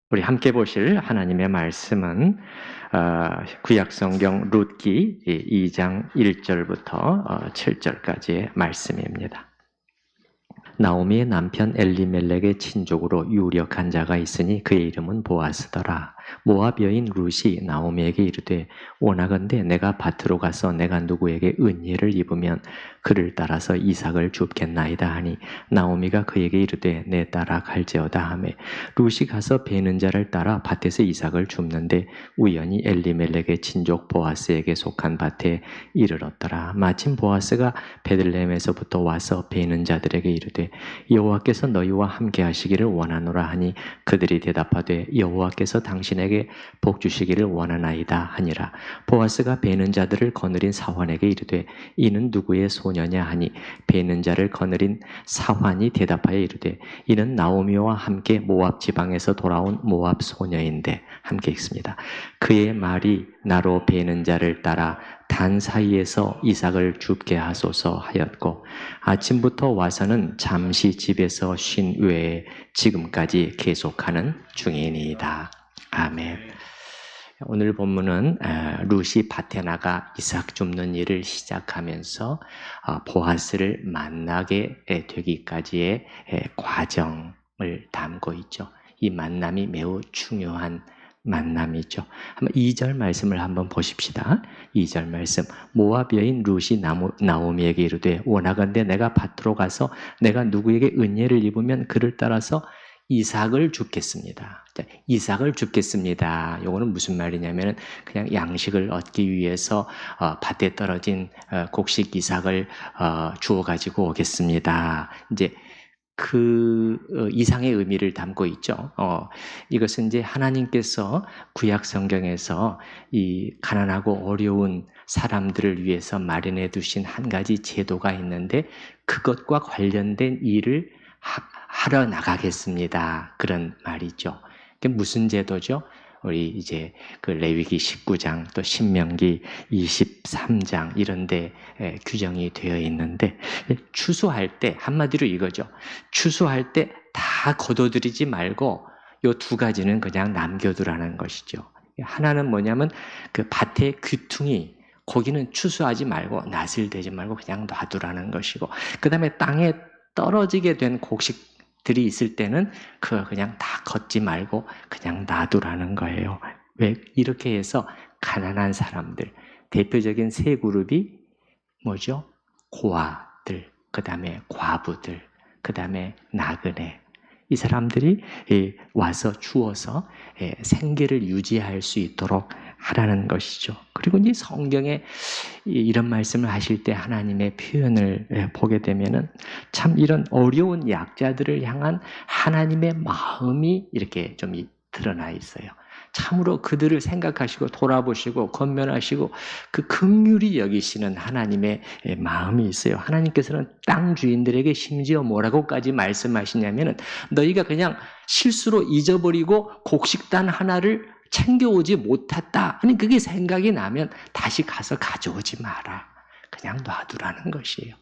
우리 함께 보실 하나님의 말씀은 구약성경 룻기 2장 1절부터 7절까지의 말씀입니다. 나오미의 남편 엘리멜렉의 친족으로 유력한 자가 있으니 그의 이름은 보아스더라. 모압 여인 룻이 나오미에게 이르되 원하건대 내가 밭으로 가서 내가 누구에게 은혜를 입으면 그를 따라서 이삭을 줍겠나이다 하니 나오미가 그에게 이르되 내 따라 갈지어다 하매 룻이 가서 베는 자를 따라 밭에서 이삭을 줍는데 우연히 엘리멜렉의 친족 보아스에게 속한 밭에 이르렀더라. 마침 보아스가 베들레헴에서부터 와서 베는 자들에게 이르되 여호와께서 너희와 함께 하시기를 원하노라 하니 그들이 대답하되 여호와께서 당신에게 복 주시기를 원하나이다 하니라. 보아스가 베는 자들을 거느린 사환에게 이르되 이는 누구의 소녀냐 하니 베는 자를 거느린 사환이 대답하여 이르되 이는 나오미와 함께 모압 지방에서 돌아온 모압 소녀인데 함께 읽습니다. 그의 말이 나로 베는 자를 따라 단 사이에서 이삭을 줍게 하소서 하였고 아침부터 와서는 잠시 집에서 쉰 외에 지금까지 계속하는 중이니이다. 아멘. 오늘 본문은 룻이 밭에 나가 이삭 줍는 일을 시작하면서 보아스를 만나게 되기까지의 과정을 담고 있죠. 이 만남이 매우 중요한 만남이죠. 한번 2절 말씀을 한번 보십시다. 2절 말씀. 모압 여인 룻이 나오미에게 이르되 원하건대 내가 밭으로 가서 내가 누구에게 은혜를 입으면 그를 따라서 이삭을 줍겠습니다. 이삭을 줍겠습니다. 요거는 무슨 말이냐면 그냥 양식을 얻기 위해서 밭에 떨어진 곡식 이삭을 주워 가지고 오겠습니다. 이제 그 이상의 의미를 담고 있죠. 이것은 이제 하나님께서 구약 성경에서 이 가난하고 어려운 사람들을 위해서 마련해 두신 한 가지 제도가 있는데 그것과 관련된 일을 하러 나가겠습니다. 그런 말이죠. 그게 무슨 제도죠? 우리 이제 그 레위기 19장 또 신명기 23장 이런 데 규정이 되어 있는데 추수할 때 한마디로 이거죠. 추수할 때 다 거둬들이지 말고 요 두 가지는 그냥 남겨두라는 것이죠. 하나는 뭐냐면 그 밭의 귀퉁이 거기는 추수하지 말고 낫을 대지 말고 그냥 놔두라는 것이고 그 다음에 땅에 떨어지게 된 곡식들이 있을 때는 그걸 그냥 다 걷지 말고 그냥 놔두라는 거예요. 왜? 이렇게 해서 가난한 사람들, 대표적인 세 그룹이 뭐죠? 고아들, 그 다음에 과부들, 그 다음에 나그네. 이 사람들이 와서 주어서 생계를 유지할 수 있도록 하라는 것이죠. 그리고 이제 성경에 이런 말씀을 하실 때 하나님의 표현을 보게 되면은 참 이런 어려운 약자들을 향한 하나님의 마음이 이렇게 좀 드러나 있어요. 참으로 그들을 생각하시고 돌아보시고 권면하시고 그 긍휼히 여기시는 하나님의 마음이 있어요. 하나님께서는 땅 주인들에게 심지어 뭐라고까지 말씀하시냐면은 너희가 그냥 실수로 잊어버리고 곡식단 하나를 챙겨오지 못했다. 아니 그게 생각이 나면 다시 가서 가져오지 마라. 그냥 놔두라는 것이에요.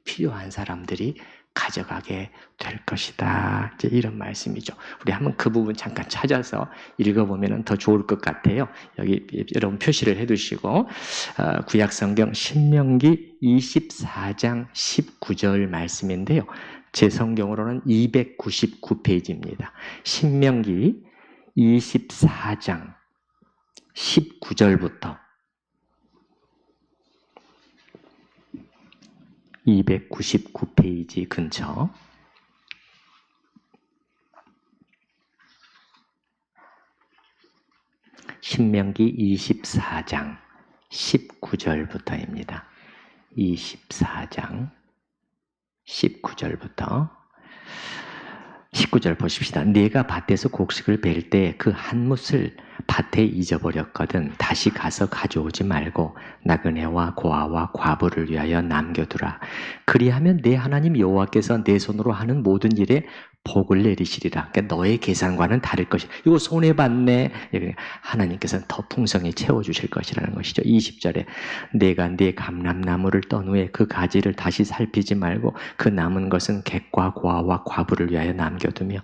필요한 사람들이 가져가게 될 것이다. 이제 이런 말씀이죠. 우리 한번 그 부분 잠깐 찾아서 읽어보면 더 좋을 것 같아요. 여기 여러분 표시를 해두시고 구약성경 신명기 24장 19절 말씀인데요. 제 성경으로는 299페이지입니다. 신명기 24장 19절부터 299페이지 근처 신명기 24장 19절부터입니다. 24장 19절부터 19절 보십시다. 네가 밭에서 곡식을 벨 때 그 한 뭇을 밭에 잊어버렸거든 다시 가서 가져오지 말고 나그네와 고아와 과부를 위하여 남겨두라. 그리하면 내 하나님 여호와께서 내 손으로 하는 모든 일에 복을 내리시리라. 그러니까 너의 계산과는 다를 것이다. 이거 손해봤네. 하나님께서는 더 풍성히 채워주실 것이라는 것이죠. 20절에 내가 네 감람나무를 떤 후에 그 가지를 다시 살피지 말고 그 남은 것은 객과 고아와 과부를 위하여 남겨두며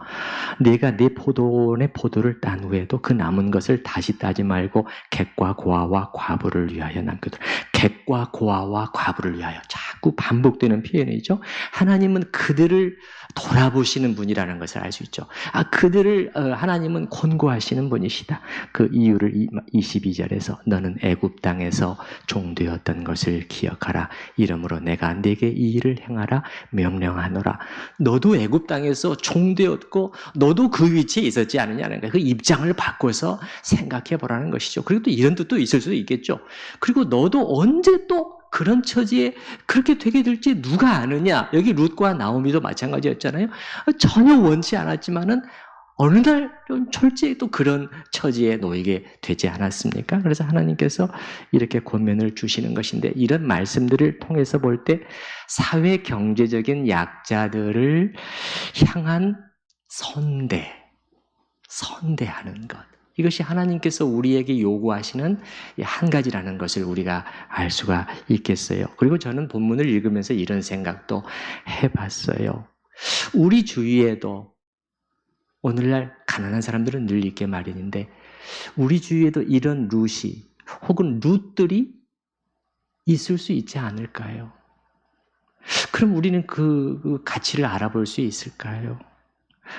내가 네 포도원의 포도를 딴 후에도 그 남은 것을 다시 따지 말고 객과 고아와 과부를 위하여 남겨두라. 객과 고아와 과부를 위하여 자꾸 반복되는 표현이죠. 하나님은 그들을 돌아보시는 분이라는 것을 알 수 있죠. 그들을 하나님은 권고하시는 분이시다. 그 이유를 22절에서 너는 애굽 땅에서 종되었던 것을 기억하라. 이러므로 내가 네게 이 일을 행하라 명령하노라. 너도 애굽 땅에서 종되었고 너도 그 위치에 있었지 않느냐는 거예요. 그 입장을 바꿔서 생각해 보라는 것이죠. 그리고 또 이런 뜻도 있을 수도 있겠죠. 그리고 너도 언제 또 그런 처지에 그렇게 되게 될지 누가 아느냐. 여기 룻과 나오미도 마찬가지였잖아요. 전혀 원치 않았지만은 어느 날 좀 철저히 또 그런 처지에 놓이게 되지 않았습니까? 그래서 하나님께서 이렇게 권면을 주시는 것인데 이런 말씀들을 통해서 볼 때 사회 경제적인 약자들을 향한 선대하는 것. 이것이 하나님께서 우리에게 요구하시는 한 가지라는 것을 우리가 알 수가 있겠어요. 그리고 저는 본문을 읽으면서 이런 생각도 해봤어요. 우리 주위에도 오늘날 가난한 사람들은 늘 있게 마련인데 우리 주위에도 이런 룻이 혹은 룻들이 있을 수 있지 않을까요? 그럼 우리는 그 가치를 알아볼 수 있을까요?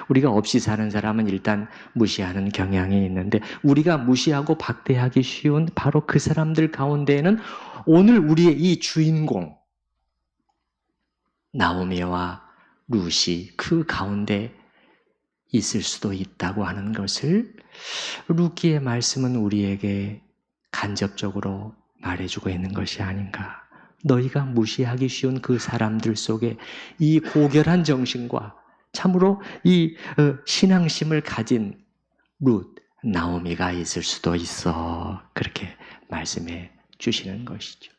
우리가 없이 사는 사람은 일단 무시하는 경향이 있는데 우리가 무시하고 박대하기 쉬운 바로 그 사람들 가운데에는 오늘 우리의 이 주인공 나오미와 룻이 그 가운데 있을 수도 있다고 하는 것을 룻기의 말씀은 우리에게 간접적으로 말해주고 있는 것이 아닌가. 너희가 무시하기 쉬운 그 사람들 속에 이 고결한 정신과 참으로 이 신앙심을 가진 룻, 나오미가 있을 수도 있어. 그렇게 말씀해 주시는 것이죠.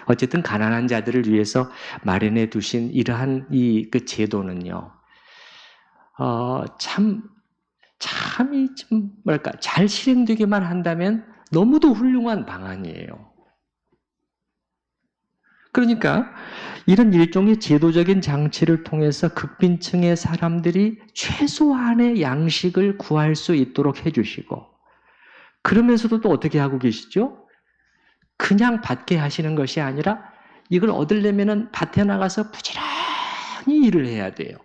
어쨌든 가난한 자들을 위해서 마련해 두신 이러한 그 제도는요. 참이 좀 잘 실행되기만 한다면 너무도 훌륭한 방안이에요. 그러니까 이런 일종의 제도적인 장치를 통해서 극빈층의 사람들이 최소한의 양식을 구할 수 있도록 해주시고 그러면서도 또 어떻게 하고 계시죠? 그냥 받게 하시는 것이 아니라 이걸 얻으려면 밭에 나가서 부지런히 일을 해야 돼요.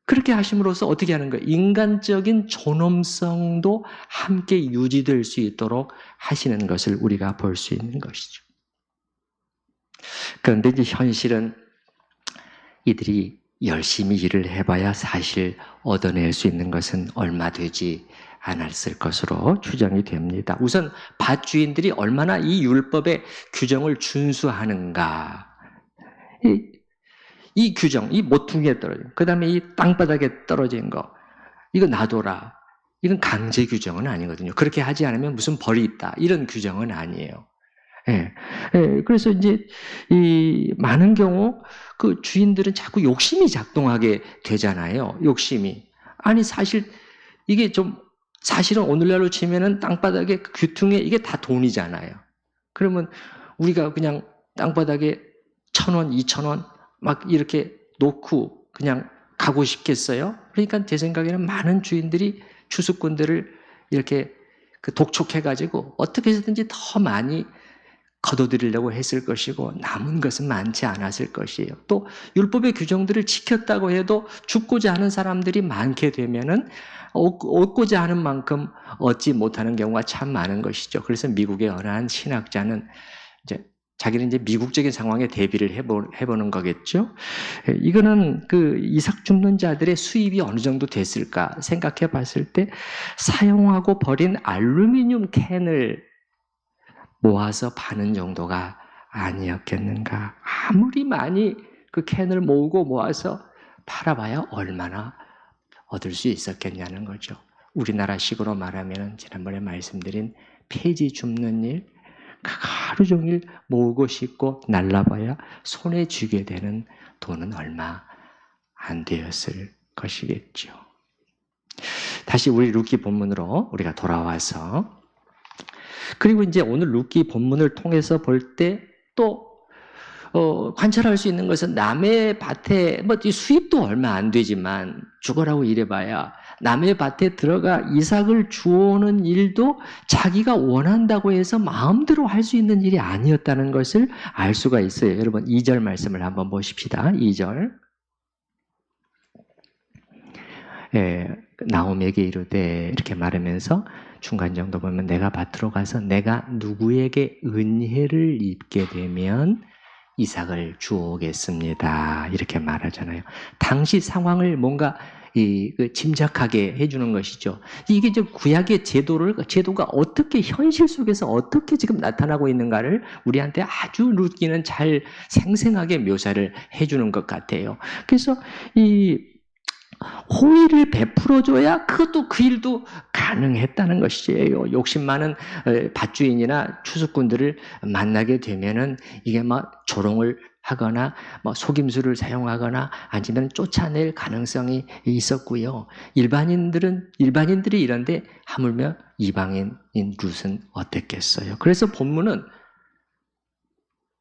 그렇게 하심으로써 어떻게 하는 거예요? 인간적인 존엄성도 함께 유지될 수 있도록 하시는 것을 우리가 볼 수 있는 것이죠. 그런데 이제 현실은 이들이 열심히 일을 해봐야 사실 얻어낼 수 있는 것은 얼마 되지 않았을 것으로 추정이 됩니다. 우선 밭주인들이 얼마나 이 율법의 규정을 준수하는가. 이 규정, 이 모퉁이에 떨어진, 그 다음에 이 땅바닥에 떨어진 거, 이거 놔둬라. 이건 강제 규정은 아니거든요. 그렇게 하지 않으면 무슨 벌이 있다. 이런 규정은 아니에요. 예. 예. 그래서 이제 이 많은 경우 그 주인들은 자꾸 욕심이 작동하게 되잖아요. 욕심이. 아니 사실 이게 좀 사실은 오늘날로 치면은 땅바닥에 귀퉁에 이게 다 돈이잖아요. 그러면 우리가 그냥 땅바닥에 1,000원, 2,000원 막 이렇게 놓고 그냥 가고 싶겠어요? 그러니까 제 생각에는 많은 주인들이 추수꾼들을 이렇게 독촉해가지고 어떻게 해서든지 더 많이 거둬들이려고 했을 것이고 남은 것은 많지 않았을 것이에요. 또 율법의 규정들을 지켰다고 해도 죽고자 하는 사람들이 많게 되면은 얻고자 하는 만큼 얻지 못하는 경우가 참 많은 것이죠. 그래서 미국의 어느 한 신학자는 이제 자기는 이제 미국적인 상황에 대비를 해보는 거겠죠. 이거는 그 이삭 줍는 자들의 수입이 어느 정도 됐을까 생각해 봤을 때 사용하고 버린 알루미늄 캔을 모아서 파는 정도가 아니었겠는가. 아무리 많이 그 캔을 모으고 모아서 팔아봐야 얼마나 얻을 수 있었겠냐는 거죠. 우리나라식으로 말하면 지난번에 말씀드린 폐지 줍는 일, 하루 종일 모으고 싶고 날라봐야 손에 쥐게 되는 돈은 얼마 안 되었을 것이겠죠. 다시 우리 룻기 본문으로 우리가 돌아와서, 그리고 이제 오늘 룻기 본문을 통해서 볼 때 또 관찰할 수 있는 것은 남의 밭에 수입도 얼마 안 되지만 죽어라고 일해봐야 남의 밭에 들어가 이삭을 주워오는 일도 자기가 원한다고 해서 마음대로 할 수 있는 일이 아니었다는 것을 알 수가 있어요. 여러분 2절 말씀을 한번 보십시다. 2절. 나오미에게 이르되 이렇게 말하면서 중간 정도 보면 내가 밭으로 가서 내가 누구에게 은혜를 입게 되면 이삭을 주오겠습니다. 이렇게 말하잖아요. 당시 상황을 뭔가 짐작하게 해주는 것이죠. 이게 좀 구약의 제도가 어떻게 현실 속에서 어떻게 지금 나타나고 있는가를 우리한테 아주 룻기는 잘 생생하게 묘사를 해주는 것 같아요. 그래서 이 호의를 베풀어줘야 그것도 그 일도 가능했다는 것이에요. 욕심 많은 밭주인이나 추수꾼들을 만나게 되면은 이게 막 조롱을 하거나 속임수를 사용하거나 아니면 쫓아낼 가능성이 있었고요. 일반인들이 이런데 하물며 이방인인 룻은 어땠겠어요? 그래서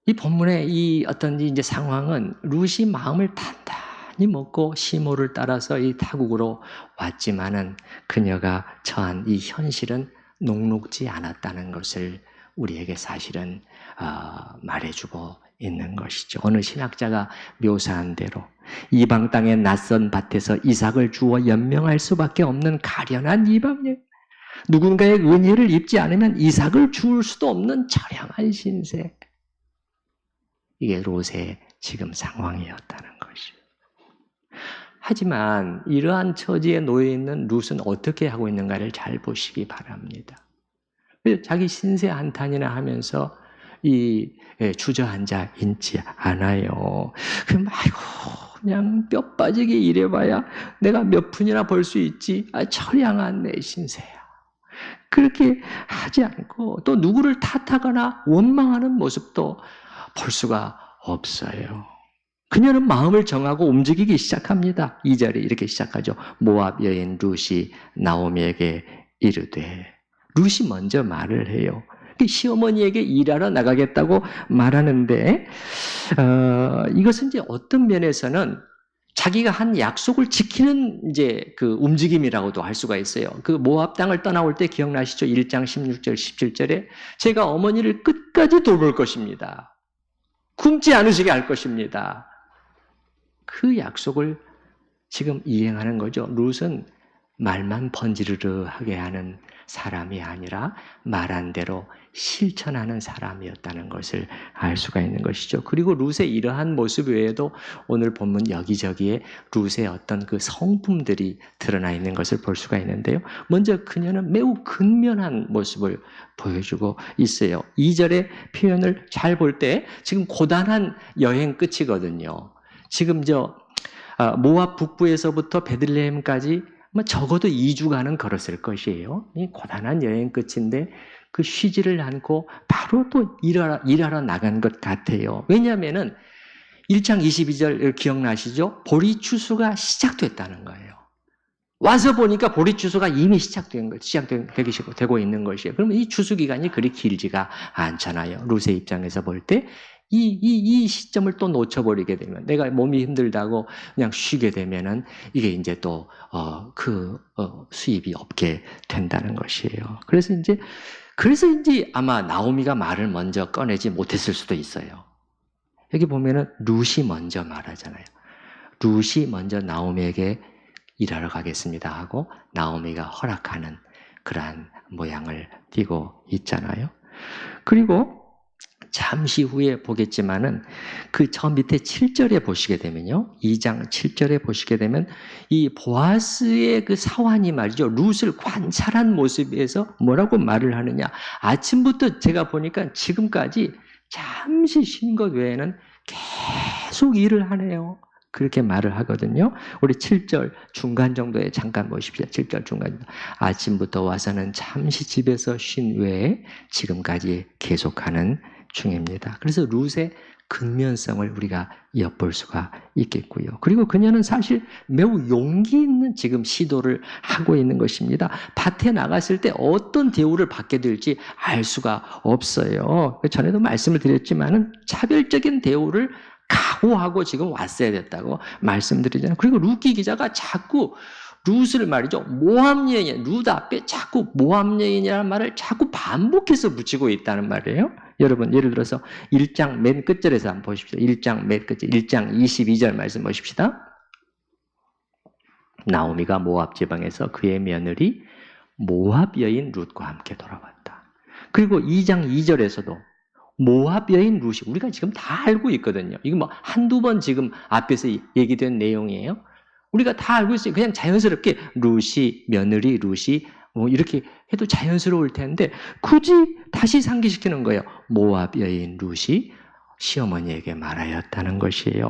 이 본문의 이 어떤 이제 상황은 룻이 마음을 단단히 먹고 시모를 따라서 이 타국으로 왔지만은 그녀가 처한 이 현실은 녹록지 않았다는 것을 우리에게 사실은 말해주고 있는 것이죠. 어느 신학자가 묘사한 대로 이방 땅의 낯선 밭에서 이삭을 주어 연명할 수밖에 없는 가련한 이방인, 누군가의 은혜를 입지 않으면 이삭을 주울 수도 없는 처량한 신세, 이게 롯의 지금 상황이었다는 것이죠. 하지만 이러한 처지에 놓여 있는 룻은 어떻게 하고 있는가를 잘 보시기 바랍니다. 자기 신세 한탄이나 하면서 주저앉아 있지 않아요. 그럼 그냥 뼈 빠지게 일해봐야 내가 몇 푼이나 벌 수 있지. 처량한 내 신세야. 그렇게 하지 않고 또 누구를 탓하거나 원망하는 모습도 볼 수가 없어요. 그녀는 마음을 정하고 움직이기 시작합니다. 2절에 이렇게 시작하죠. 모압 여인 룻이 나오미에게 이르되, 룻이 먼저 말을 해요. 시어머니에게 일하러 나가겠다고 말하는데 이것은 이제 어떤 면에서는 자기가 한 약속을 지키는 이제 그 움직임이라고도 할 수가 있어요. 그 모압 땅을 떠나올 때 기억나시죠? 1장 16절 17절에 제가 어머니를 끝까지 돌볼 것입니다. 굶지 않으시게 할 것입니다. 그 약속을 지금 이행하는 거죠. 룻은 말만 번지르르하게 하는 사람이 아니라 말한 대로 실천하는 사람이었다는 것을 알 수가 있는 것이죠. 그리고 룻의 이러한 모습 외에도 오늘 본문 여기저기에 룻의 어떤 그 성품들이 드러나 있는 것을 볼 수가 있는데요. 먼저 그녀는 매우 근면한 모습을 보여주고 있어요. 2절의 표현을 잘 볼 때 지금 고단한 여행 끝이거든요. 지금 모압 북부에서부터 베들레헴까지 적어도 2주간은 걸었을 것이에요. 이 고단한 여행 끝인데 그 쉬지를 않고 바로 또 일하러 나간 것 같아요. 왜냐하면은 1장 22절 기억나시죠? 보리 추수가 시작됐다는 거예요. 와서 보니까 보리 추수가 이미 시작되고 있는 것이에요. 그러면 이 추수 기간이 그리 길지가 않잖아요. 룻의 입장에서 볼 때 이 시점을 또 놓쳐버리게 되면, 내가 몸이 힘들다고 그냥 쉬게 되면은 이게 이제 또 수입이 없게 된다는 것이에요. 그래서 이제 아마 나오미가 말을 먼저 꺼내지 못했을 수도 있어요. 여기 보면은 룻이 먼저 말하잖아요. 룻이 먼저 나오미에게 일하러 가겠습니다 하고 나오미가 허락하는 그러한 모양을 띠고 있잖아요. 그리고 잠시 후에 보겠지만은 그 저 밑에 7절에 보시게 되면요. 2장 7절에 보시게 되면 이 보아스의 그 사환이 말이죠. 룻을 관찰한 모습에서 뭐라고 말을 하느냐. 아침부터 제가 보니까 지금까지 잠시 쉰 것 외에는 계속 일을 하네요. 그렇게 말을 하거든요. 우리 7절 중간 정도에 잠깐 보십시오. 7절 중간. 아침부터 와서는 잠시 집에서 쉰 외에 지금까지 계속하는 중입니다. 그래서 룻의 근면성을 우리가 엿볼 수가 있겠고요. 그리고 그녀는 사실 매우 용기 있는 지금 시도를 하고 있는 것입니다. 밭에 나갔을 때 어떤 대우를 받게 될지 알 수가 없어요. 전에도 말씀을 드렸지만은 차별적인 대우를 각오하고 지금 왔어야 됐다고 말씀드리잖아요. 그리고 루키 기자가 자꾸 룻을 말이죠. 모압 여인, 룻 앞에 자꾸 모압 여인이라는 말을 자꾸 반복해서 붙이고 있다는 말이에요. 여러분, 예를 들어서 1장 맨 끝절에서 한번 보십시오. 1장 맨 끝절, 1장 22절 말씀 보십시다. 나오미가 모압 지방에서 그의 며느리 모압 여인 룻과 함께 돌아왔다. 그리고 2장 2절에서도 모압 여인 룻이 우리가 지금 다 알고 있거든요. 이거 뭐 한두 번 지금 앞에서 얘기된 내용이에요. 우리가 다 알고 있어요. 그냥 자연스럽게 룻이, 며느리 룻이 뭐 이렇게 해도 자연스러울 텐데 굳이 다시 상기시키는 거예요. 모압 여인 룻이 시어머니에게 말하였다는 것이에요.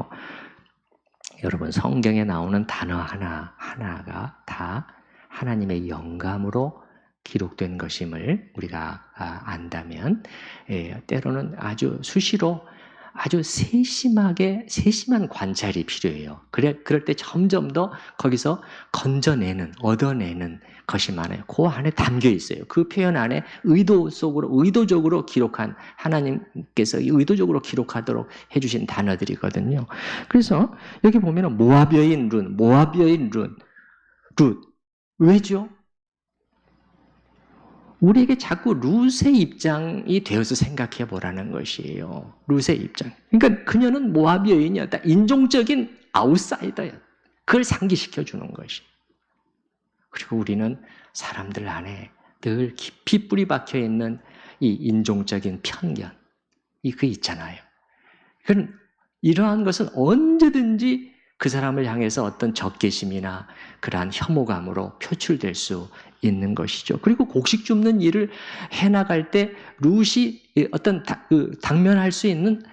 여러분, 성경에 나오는 단어 하나가 다 하나님의 영감으로 기록된 것임을 우리가 안다면 때로는 아주 수시로 아주 세심한 관찰이 필요해요. 그럴 때 점점 더 거기서 얻어내는 것이 많아요. 그 안에 담겨 있어요. 그 표현 안에 의도적으로 기록한, 하나님께서 의도적으로 기록하도록 해주신 단어들이거든요. 그래서 여기 보면은 모압 여인 룻. 왜죠? 우리에게 자꾸 룻의 입장이 되어서 생각해 보라는 것이에요. 룻의 입장. 그러니까 그녀는 모압 여인이었다. 인종적인 아웃사이더였다. 그걸 상기시켜 주는 것이. 그리고 우리는 사람들 안에 늘 깊이 뿌리 박혀 있는 이 인종적인 편견, 그 있잖아요. 이러한 것은 언제든지 그 사람을 향해서 어떤 적개심이나 그러한 혐오감으로 표출될 수 있는 것이죠. 그리고 곡식 줍는 일을 해나갈 때 룻이 어떤 당면할 수 있는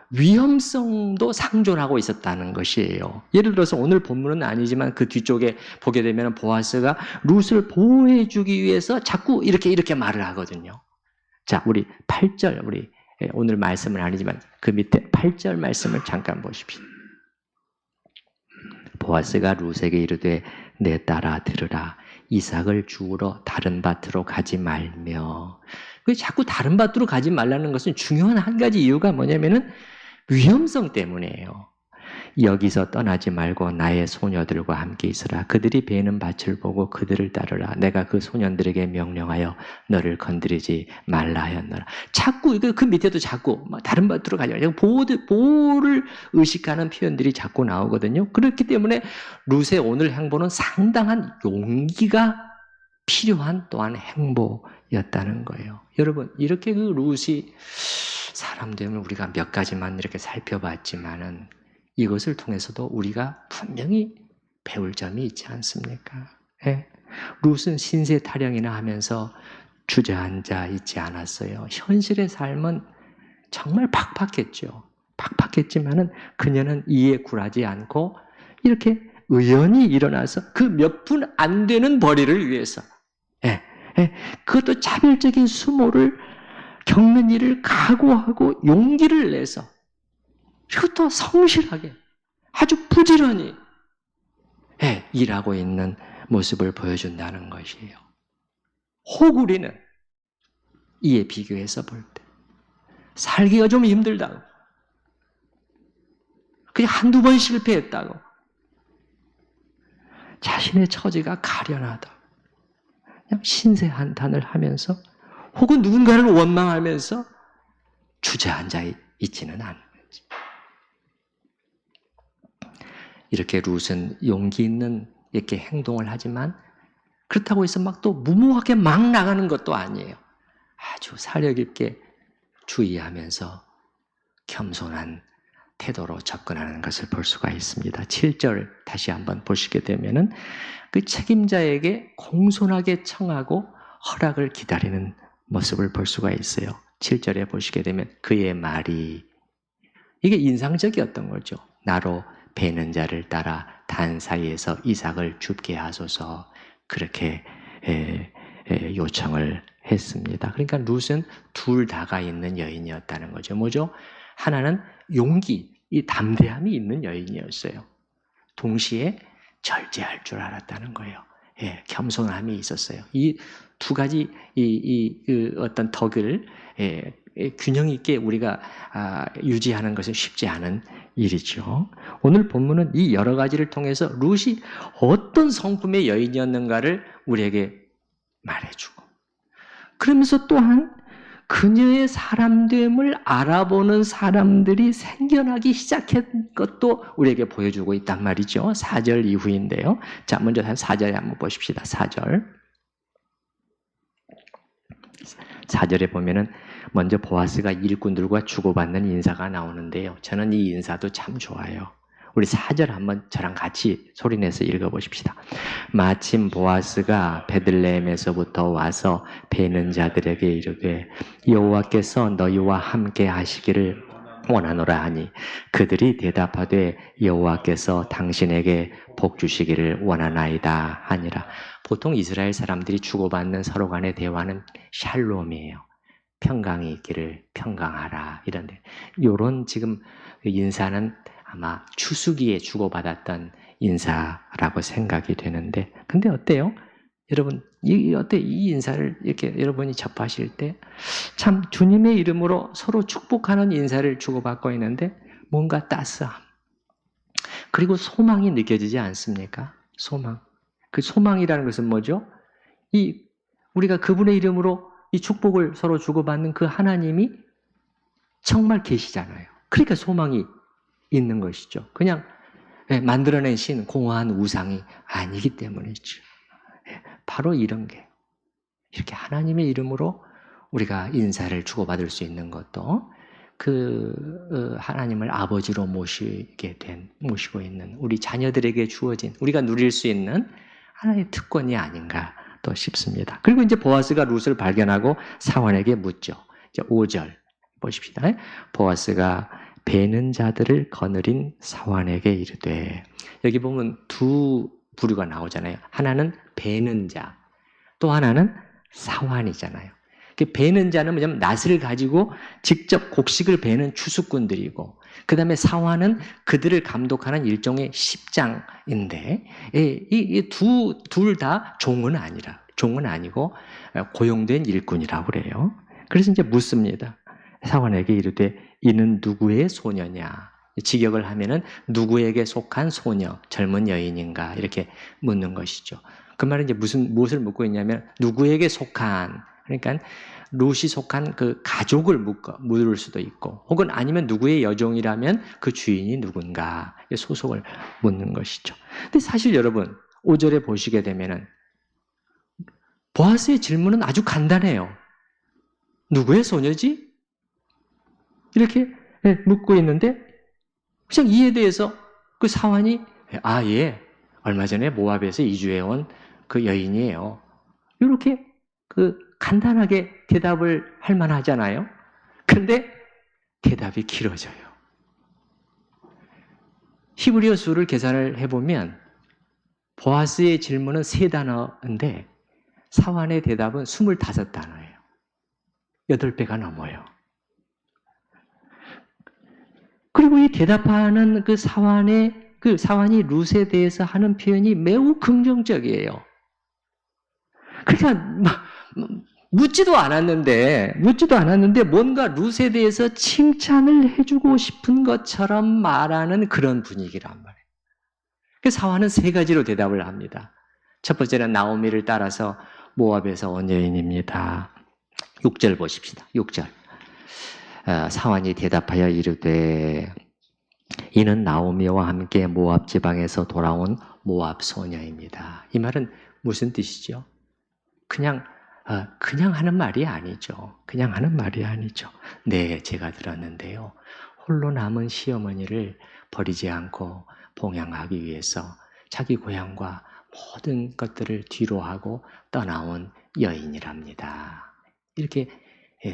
위험성도 상존하고 있었다는 것이에요. 예를 들어서 오늘 본문은 아니지만 그 뒤쪽에 보게 되면 보아스가 룻을 보호해주기 위해서 자꾸 이렇게 말을 하거든요. 자, 우리 8절, 오늘 말씀은 아니지만 그 밑에 8절 말씀을 잠깐 보십시오. 보아스가 룻에게 이르되 내 딸아 들으라. 이삭을 주우러 다른 밭으로 가지 말며. 자꾸 다른 밭으로 가지 말라는 것은 중요한 한 가지 이유가 뭐냐면은 위험성 때문이에요. 여기서 떠나지 말고 나의 소녀들과 함께 있으라. 그들이 베는 밭을 보고 그들을 따르라. 내가 그 소년들에게 명령하여 너를 건드리지 말라 하였노라. 자꾸 그 밑에도 자꾸 다른 밭으로 가지 말고 보호를 의식하는 표현들이 자꾸 나오거든요. 그렇기 때문에 룻의 오늘 행보는 상당한 용기가 필요한 또한 행보였다는 거예요. 여러분, 이렇게 그 룻이 사람 되면 우리가 몇 가지만 이렇게 살펴봤지만은 이것을 통해서도 우리가 분명히 배울 점이 있지 않습니까? 예? 룻은 신세 타령이나 하면서 주저앉아 있지 않았어요. 현실의 삶은 정말 팍팍했지만은 그녀는 이에 굴하지 않고 이렇게 의연히 일어나서 그 몇 푼 안 되는 벌이를 위해서, 그것도 차별적인 수모를 겪는 일을 각오하고 용기를 내서, 그리고 또 성실하게 아주 부지런히 일하고 있는 모습을 보여준다는 것이에요. 혹 우리는 이에 비교해서 볼 때 살기가 좀 힘들다고, 그냥 한두 번 실패했다고, 자신의 처지가 가련하다, 그냥 신세 한탄을 하면서 혹은 누군가를 원망하면서 주저앉아 있지는 않는 거지. 이렇게 룻은 용기 있는 이렇게 행동을 하지만 그렇다고 해서 막 또 무모하게 막 나가는 것도 아니에요. 아주 사려 깊게 주의하면서 겸손한 태도로 접근하는 것을 볼 수가 있습니다. 7절 다시 한번 보시게 되면은 그 책임자에게 공손하게 청하고 허락을 기다리는 모습을 볼 수가 있어요. 7절에 보시게 되면 그의 말이, 이게 인상적이었던 거죠. 나로 베는 자를 따라 단 사이에서 이삭을 줍게 하소서, 그렇게 요청을 했습니다. 그러니까 룻은 둘 다가 있는 여인이었다는 거죠. 뭐죠? 하나는 용기, 이 담대함이 있는 여인이었어요. 동시에 절제할 줄 알았다는 거예요. 예, 겸손함이 있었어요. 이 두 가지 어떤 덕을 균형 있게 우리가 유지하는 것은 쉽지 않은 일이죠. 오늘 본문은 이 여러 가지를 통해서 룻이 어떤 성품의 여인이었는가를 우리에게 말해주고, 그러면서 또한 그녀의 사람됨을 알아보는 사람들이 생겨나기 시작한 것도 우리에게 보여주고 있단 말이죠. 4절 이후인데요. 자, 먼저 4절에 한번 보십시다. 4절에 보면은 먼저 보아스가 일꾼들과 주고받는 인사가 나오는데요. 저는 이 인사도 참 좋아요. 우리 4절 한번 저랑 같이 소리내서 읽어보십시다. 마침 보아스가 베들레헴에서부터 와서 베는 자들에게 이르되 여호와께서 너희와 함께 하시기를 원하노라 하니 그들이 대답하되 여호와께서 당신에게 복 주시기를 원하나이다 하니라. 보통 이스라엘 사람들이 주고받는 서로 간의 대화는 샬롬이에요. 평강이 있기를 평강하라 이런데, 이런 지금 인사는 아마 추수기에 주고받았던 인사라고 생각이 되는데, 근데 어때요? 여러분, 이 인사를 이렇게 여러분이 접하실 때 참 주님의 이름으로 서로 축복하는 인사를 주고받고 있는데 뭔가 따스함, 그리고 소망이 느껴지지 않습니까? 소망. 그 소망이라는 것은 뭐죠? 우리가 그분의 이름으로 이 축복을 서로 주고받는 그 하나님이 정말 계시잖아요. 그러니까 소망이 있는 것이죠. 그냥 만들어낸 신, 공허한 우상이 아니기 때문이죠. 바로 이런 게, 이렇게 하나님의 이름으로 우리가 인사를 주고받을 수 있는 것도 하나님을 아버지로 모시고 있는 우리 자녀들에게 주어진, 우리가 누릴 수 있는 하나의 특권이 아닌가 또 싶습니다. 그리고 이제 보아스가 룻을 발견하고 사환에게 묻죠. 이제 5절 보십시다. 보아스가 베는 자들을 거느린 사환에게 이르되, 여기 보면 두 부류가 나오잖아요. 하나는 베는 자, 또 하나는 사환이잖아요. 베는 자는 뭐냐면 낫을 가지고 직접 곡식을 베는 추수꾼들이고, 그 다음에 사환은 그들을 감독하는 일종의 십장인데, 둘 다 종은 아니고 고용된 일꾼이라고 그래요. 그래서 이제 묻습니다. 사환에게 이르되 이는 누구의 소녀냐? 직역을 하면은 누구에게 속한 소녀, 젊은 여인인가 이렇게 묻는 것이죠. 그 말은 이제 무엇을 묻고 있냐면 누구에게 속한, 그러니까 룻이 속한 그 가족을 물을 수도 있고, 혹은 아니면 누구의 여종이라면 그 주인이 누군가 소속을 묻는 것이죠. 근데 사실 여러분 5절에 보시게 되면은 보아스의 질문은 아주 간단해요. 누구의 소녀지? 이렇게 묻고 있는데, 그냥 이에 대해서 그 사환이 예, 얼마 전에 모압에서 이주해온 그 여인이에요. 이렇게 간단하게 대답을 할 만하잖아요. 근데 대답이 길어져요. 히브리어 수를 계산을 해보면 보아스의 질문은 3단어인데 사환의 대답은 25단어예요. 8배가 넘어요. 그리고 이 대답하는 그 사환이 룻에 대해서 하는 표현이 매우 긍정적이에요. 그러니까 묻지도 않았는데 뭔가 룻에 대해서 칭찬을 해주고 싶은 것처럼 말하는 그런 분위기란 말이에요. 그래서 사환은 3가지로 대답을 합니다. 첫 번째는 나오미를 따라서 모압에서 온 여인입니다. 6절 보십시다. 6절. 사환이 대답하여 이르되 이는 나오미와 함께 모압 지방에서 돌아온 모압 소녀입니다. 이 말은 무슨 뜻이죠? 그냥 하는 말이 아니죠. 네, 제가 들었는데요. 홀로 남은 시어머니를 버리지 않고 봉양하기 위해서 자기 고향과 모든 것들을 뒤로하고 떠나온 여인이랍니다. 이렇게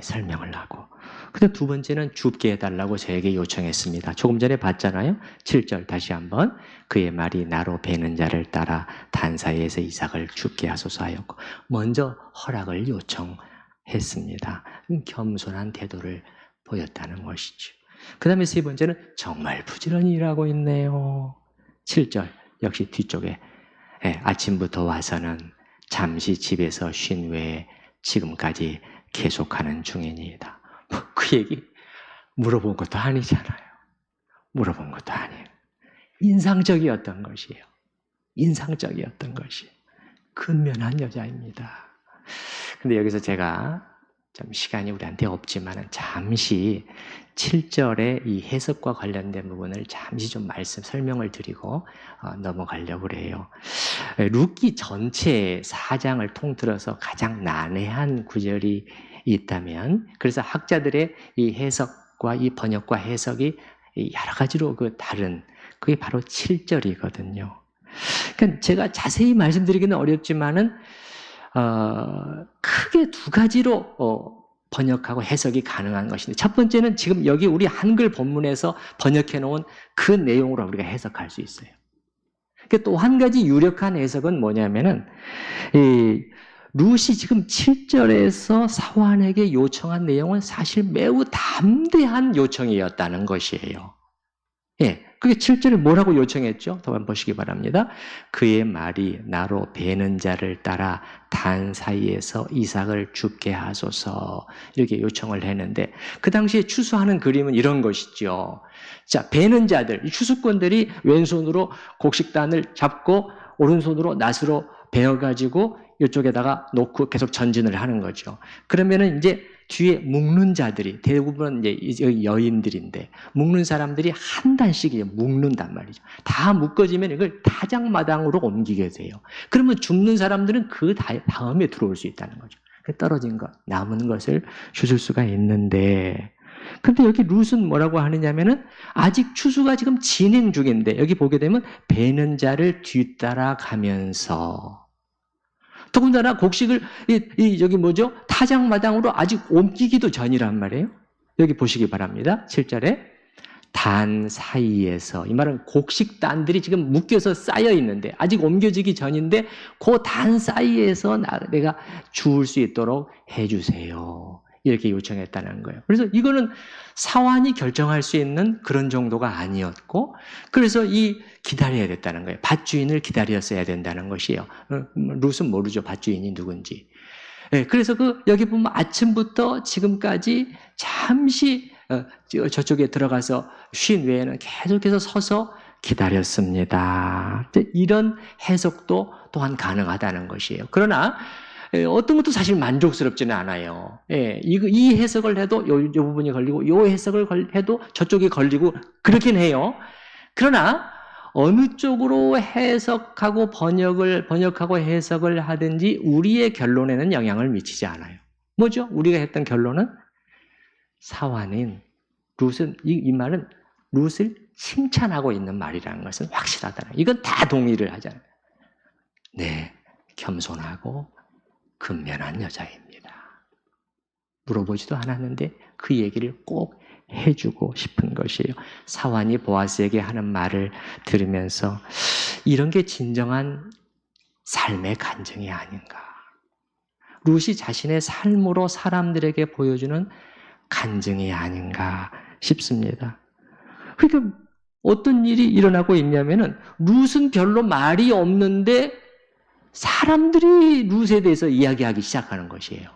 설명을 하고, 근데 두 번째는 줍게 해달라고 저에게 요청했습니다. 조금 전에 봤잖아요. 7절 다시 한번 그의 말이 나로 베는 자를 따라 단사에서 이삭을 줍게 하소서 하였고, 먼저 허락을 요청하는 했습니다. 겸손한 태도를 보였다는 것이죠. 그 다음에 세 번째는 정말 부지런히 일하고 있네요. 7절 역시 뒤쪽에 아침부터 와서는 잠시 집에서 쉰 외에 지금까지 계속하는 중이니이다. 그 얘기 물어본 것도 아니잖아요. 물어본 것도 아니에요. 인상적이었던 것이에요. 인상적이었던 것이 근면한 여자입니다. 근데 여기서 제가 좀 시간이 우리한테 없지만 잠시 7절의 이 해석과 관련된 부분을 잠시 좀 설명을 드리고 넘어가려고 그래요. 룻기 전체 4장을 통틀어서 가장 난해한 구절이 있다면, 그래서 학자들의 이 해석과 이 번역과 해석이 여러 가지로 다른, 그게 바로 7절이거든요. 그러니까 제가 자세히 말씀드리기는 어렵지만은 크게 두 가지로 번역하고 해석이 가능한 것인데, 첫 번째는 지금 여기 우리 한글 본문에서 번역해 놓은 그 내용으로 우리가 해석할 수 있어요. 또 한 가지 유력한 해석은 뭐냐면은 이 룻이 지금 7절에서 사환에게 요청한 내용은 사실 매우 담대한 요청이었다는 것이에요. 그게 7절에 뭐라고 요청했죠? 더 한번 보시기 바랍니다. 그의 말이 나로 베는 자를 따라 단 사이에서 이삭을 죽게 하소서, 이렇게 요청을 했는데, 그 당시에 추수하는 그림은 이런 것이죠. 자, 베는 자들, 이 추수꾼들이 왼손으로 곡식단을 잡고 오른손으로 낫으로 베어가지고 이쪽에다가 놓고 계속 전진을 하는 거죠. 그러면은 이제 뒤에 묶는 자들이 대부분 이제 여인들인데, 묶는 사람들이 한 단씩 묶는단 말이죠. 다 묶어지면 이걸 타작마당으로 옮기게 돼요. 그러면 죽는 사람들은 그 다음에 들어올 수 있다는 거죠. 떨어진 것, 남은 것을 주실 수가 있는데, 근데 여기 룻은 뭐라고 하느냐면은 아직 추수가 지금 진행 중인데, 여기 보게 되면 베는 자를 뒤따라가면서, 더군다나 곡식을 여기 뭐죠? 타작마당으로 아직 옮기기도 전이란 말이에요. 여기 보시기 바랍니다. 7절에 단 사이에서, 이 말은 곡식단들이 지금 묶여서 쌓여 있는데 아직 옮겨지기 전인데 그 단 사이에서 내가 주울 수 있도록 해주세요, 이렇게 요청했다는 거예요. 그래서 이거는 사환이 결정할 수 있는 그런 정도가 아니었고, 그래서 기다려야 됐다는 거예요. 밭주인을 기다렸어야 된다는 것이에요. 룻은 모르죠, 밭주인이 누군지. 그래서 여기 보면 아침부터 지금까지 잠시 저쪽에 들어가서 쉰 외에는 계속해서 서서 기다렸습니다. 이런 해석도 또한 가능하다는 것이에요. 그러나 어떤 것도 사실 만족스럽지는 않아요. 이 해석을 해도 이 부분이 걸리고, 이 해석을 해도 저쪽이 걸리고, 그렇긴 해요. 그러나 어느 쪽으로 해석하고 번역하고 해석을 하든지 우리의 결론에는 영향을 미치지 않아요. 뭐죠? 우리가 했던 결론은 사환인 룻은, 이 말은 룻을 칭찬하고 있는 말이라는 것은 확실하다는, 이건 다 동의를 하잖아요. 네, 겸손하고 근면한 여자입니다. 물어보지도 않았는데 그 얘기를 꼭 해주고 싶은 것이에요. 사환이 보아스에게 하는 말을 들으면서 이런 게 진정한 삶의 간증이 아닌가, 룻이 자신의 삶으로 사람들에게 보여주는 간증이 아닌가 싶습니다. 그러니까 어떤 일이 일어나고 있냐면은 룻은 별로 말이 없는데 사람들이 룻에 대해서 이야기하기 시작하는 것이에요.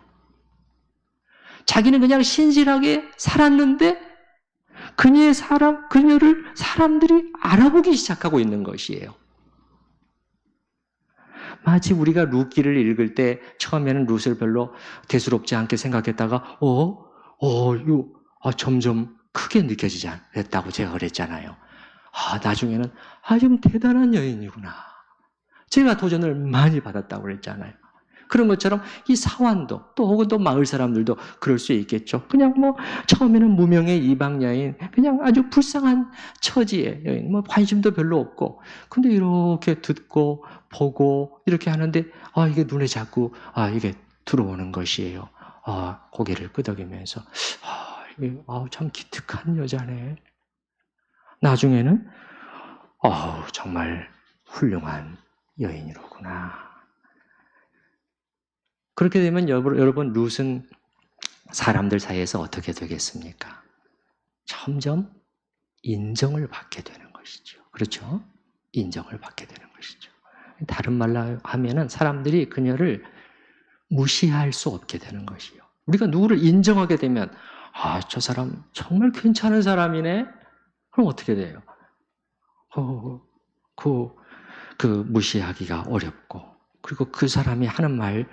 자기는 그냥 신실하게 살았는데 그녀를 사람들이 알아보기 시작하고 있는 것이에요. 마치 우리가 룻기를 읽을 때 처음에는 룻을 별로 대수롭지 않게 생각했다가 점점 크게 느껴지지 않았다고 제가 그랬잖아요. 나중에는 좀 대단한 여인이구나, 제가 도전을 많이 받았다고 그랬잖아요. 그런 것처럼 이 사환도 혹은 또 마을 사람들도 그럴 수 있겠죠. 그냥 처음에는 무명의 이방 여인, 그냥 아주 불쌍한 처지의 여인, 관심도 별로 없고, 근데 이렇게 듣고 보고 이렇게 하는데 이게 눈에 자꾸 이게 들어오는 것이에요. 고개를 끄덕이면서 이게 참 기특한 여자네. 나중에는 정말 훌륭한 여인이로구나. 그렇게 되면 여러분 룻은 사람들 사이에서 어떻게 되겠습니까? 점점 인정을 받게 되는 것이죠. 그렇죠? 인정을 받게 되는 것이죠. 다른 말로 하면은 사람들이 그녀를 무시할 수 없게 되는 것이요. 우리가 누구를 인정하게 되면 저 사람 정말 괜찮은 사람이네? 그럼 어떻게 돼요? 그 무시하기가 어렵고, 그리고 그 사람이 하는 말